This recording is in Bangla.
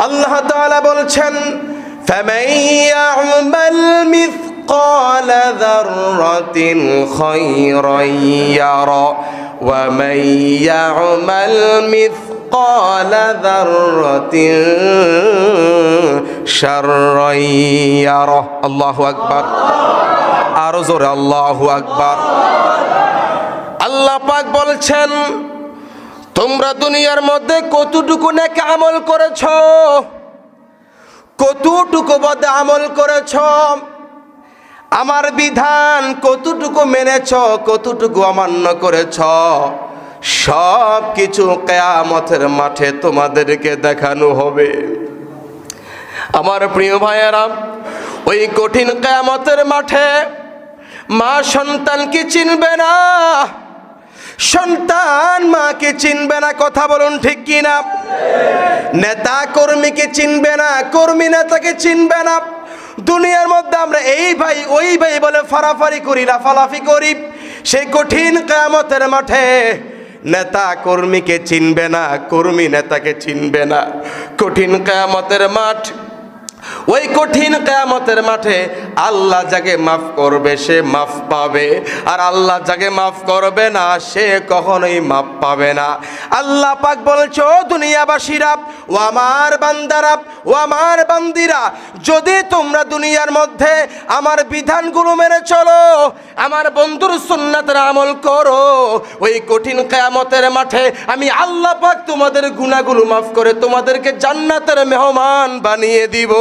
আল্লাহ তাআলা বলছেন ফামান ইয়া'মাল মিসকালা যাররাতিন খায়রান ইয়ারা ওয়া মান ইয়া'মাল মিসকালা যাররাতিন শাররান ইয়ারা। আল্লাহু আকবার। আরো জোরে আল্লাহু আকবার। আল্লাহ পাক বলছেন তোমরা দুনিয়ার মধ্যে কতটুকু নেক আমল করেছ, কতটুকু বদ আমল করেছ, আমার বিধান কতটুকু মেনেছ, কতটুকু অমান্য করেছ, সব কিছু কিয়ামতের মাঠে তোমাদেরকে দেখানো হবে। আমার প্রিয় ভাইয়েরা, ওই কঠিন কিয়ামতের মাঠে মা সন্তানকে চিনবে না, সন্তান মাকে চিনবে না। কথা বলুন ঠিক কিনা? নেতা কর্মীকে চিনবে না, কর্মী নেতাকে চিনবে না। দুনিয়ার মধ্যে আমরা এই ভাই ওই ভাই বলে ফারাফারি করি, লাফালাফি করি। সেই কঠিন কিয়ামতের মাঠে নেতা কর্মীকে চিনবে না, কর্মী নেতাকে চিনবে না। কঠিন কিয়ামতের মাঠ, ওই কঠিন কিয়ামতের মাঠে আল্লাহ যাকে মাফ করবে সে মাফ পাবে, আর আল্লাহ যাকে মাফ করবে না সে কখনোই মাফ পাবে না। আল্লাহ পাক বলছে ও দুনিয়াবাসীরা, ও আমার বান্দারা, ও আমার বান্দিরা, যদি তোমরা দুনিয়ার মধ্যে আমার বিধানগুলো মেনে চলো, আমার বন্ধুর সুন্নাতের আমল করো, ওই কঠিন কিয়ামতের মাঠে আমি আল্লাহ পাক তোমাদের গুনাহগুলো মাফ করে তোমাদেরকে জান্নাতের মেহমান বানিয়ে দিব।